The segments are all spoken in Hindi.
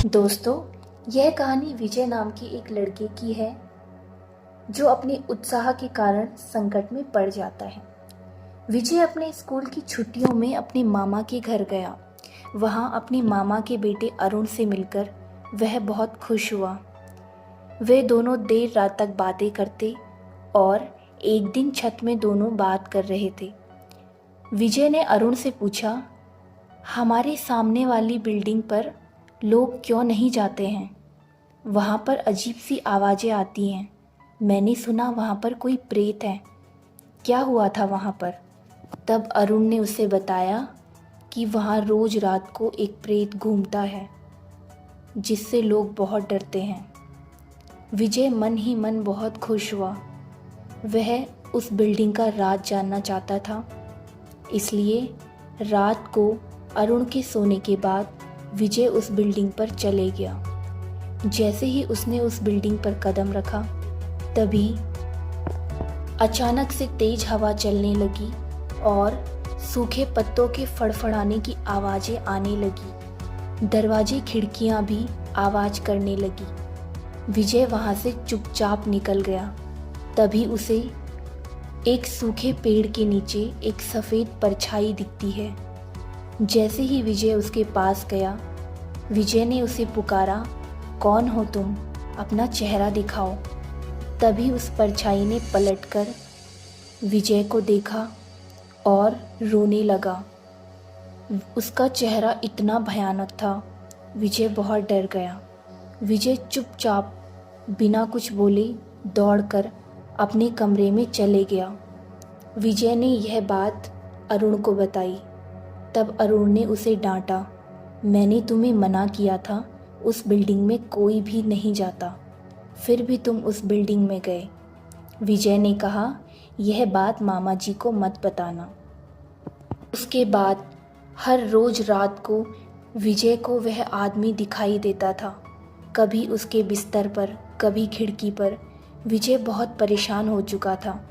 दोस्तों, यह कहानी विजय नाम की एक लड़के की है जो अपने उत्साह के कारण संकट में पड़ जाता है। विजय अपने स्कूल की छुट्टियों में अपने मामा के घर गया। वहाँ अपने मामा के बेटे अरुण से मिलकर वह बहुत खुश हुआ। वे दोनों देर रात तक बातें करते और एक दिन छत में दोनों बात कर रहे थे। विजय ने अरुण से पूछा, हमारे सामने वाली बिल्डिंग पर लोग क्यों नहीं जाते हैं? वहाँ पर अजीब सी आवाज़ें आती हैं। मैंने सुना वहाँ पर कोई प्रेत है। क्या हुआ था वहाँ पर? तब अरुण ने उसे बताया कि वहाँ रोज़ रात को एक प्रेत घूमता है जिससे लोग बहुत डरते हैं। विजय मन ही मन बहुत खुश हुआ। वह उस बिल्डिंग का राज जानना चाहता था। इसलिए रात को अरुण के सोने के बाद विजय उस बिल्डिंग पर चले गया। जैसे ही उसने उस बिल्डिंग पर कदम रखा, तभी अचानक से तेज हवा चलने लगी और सूखे पत्तों के फड़फड़ाने की आवाज़ें आने लगी। दरवाजे खिड़कियां भी आवाज़ करने लगी। विजय वहां से चुपचाप निकल गया। तभी उसे एक सूखे पेड़ के नीचे एक सफ़ेद परछाई दिखती है। जैसे ही विजय उसके पास गया, विजय ने उसे पुकारा, कौन हो तुम? अपना चेहरा दिखाओ। तभी उस परछाई ने पलटकर विजय को देखा और रोने लगा। उसका चेहरा इतना भयानक था, विजय बहुत डर गया। विजय चुपचाप बिना कुछ बोले दौड़कर अपने कमरे में चले गया। विजय ने यह बात अरुण को बताई। तब अरुण ने उसे डांटा, मैंने तुम्हें मना किया था, उस बिल्डिंग में कोई भी नहीं जाता, फिर भी तुम उस बिल्डिंग में गए। विजय ने कहा, यह बात मामा जी को मत बताना। उसके बाद हर रोज़ रात को विजय को वह आदमी दिखाई देता था, कभी उसके बिस्तर पर, कभी खिड़की पर। विजय बहुत परेशान हो चुका था।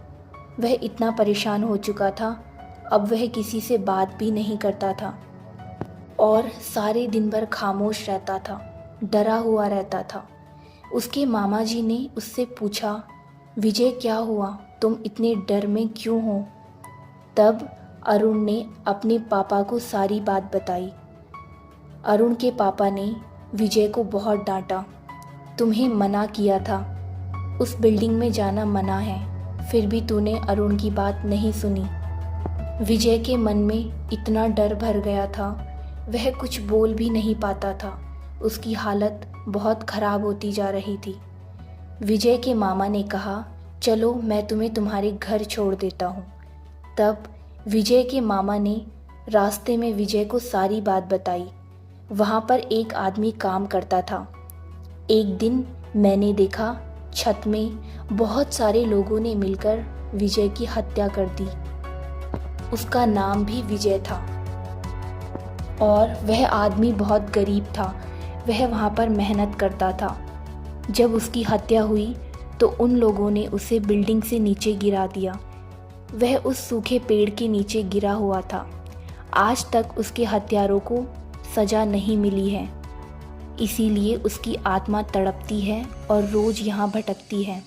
वह इतना परेशान हो चुका था, अब वह किसी से बात भी नहीं करता था और सारे दिन भर खामोश रहता था, डरा हुआ रहता था। उसके मामा जी ने उससे पूछा, विजय क्या हुआ? तुम इतने डर में क्यों हो? तब अरुण ने अपने पापा को सारी बात बताई। अरुण के पापा ने विजय को बहुत डांटा, तुम्हें मना किया था, उस बिल्डिंग में जाना मना है, फिर भी तूने अरुण की बात नहीं सुनी। विजय के मन में इतना डर भर गया था, वह कुछ बोल भी नहीं पाता था। उसकी हालत बहुत ख़राब होती जा रही थी। विजय के मामा ने कहा, चलो मैं तुम्हें तुम्हारे घर छोड़ देता हूँ। तब विजय के मामा ने रास्ते में विजय को सारी बात बताई। वहाँ पर एक आदमी काम करता था। एक दिन मैंने देखा, छत में बहुत सारे लोगों ने मिलकर विजय की हत्या कर दी। उसका नाम भी विजय था और वह आदमी बहुत गरीब था। वह वहाँ पर मेहनत करता था। जब उसकी हत्या हुई तो उन लोगों ने उसे बिल्डिंग से नीचे गिरा दिया। वह उस सूखे पेड़ के नीचे गिरा हुआ था। आज तक उसके हत्यारों को सज़ा नहीं मिली है, इसीलिए उसकी आत्मा तड़पती है और रोज़ यहाँ भटकती है।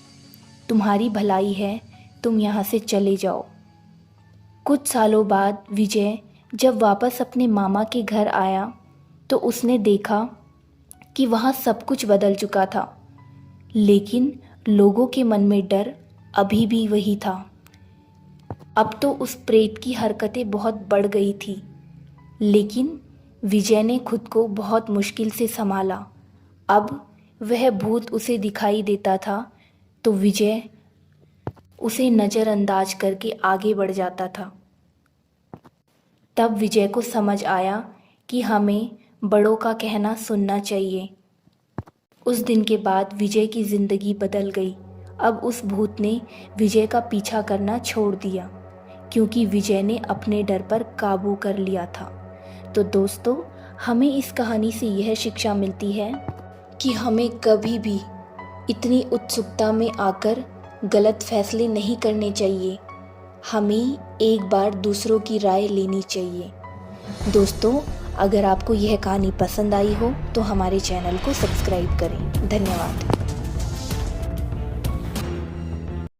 तुम्हारी भलाई है, तुम यहाँ से चले जाओ। कुछ सालों बाद विजय जब वापस अपने मामा के घर आया तो उसने देखा कि वहाँ सब कुछ बदल चुका था, लेकिन लोगों के मन में डर अभी भी वही था। अब तो उस प्रेत की हरकतें बहुत बढ़ गई थी, लेकिन विजय ने खुद को बहुत मुश्किल से संभाला। अब वह भूत उसे दिखाई देता था तो विजय उसे नज़रअंदाज करके आगे बढ़ जाता था। तब विजय को समझ आया कि हमें बड़ों का कहना सुनना चाहिए। उस दिन के बाद विजय की ज़िंदगी बदल गई। अब उस भूत ने विजय का पीछा करना छोड़ दिया, क्योंकि विजय ने अपने डर पर काबू कर लिया था। तो दोस्तों, हमें इस कहानी से यह शिक्षा मिलती है कि हमें कभी भी इतनी उत्सुकता में आकर गलत फैसले नहीं करने चाहिए। हमें एक बार दूसरों की राय लेनी चाहिए। दोस्तों, अगर आपको यह कहानी पसंद आई हो तो हमारे चैनल को सब्सक्राइब करें। धन्यवाद।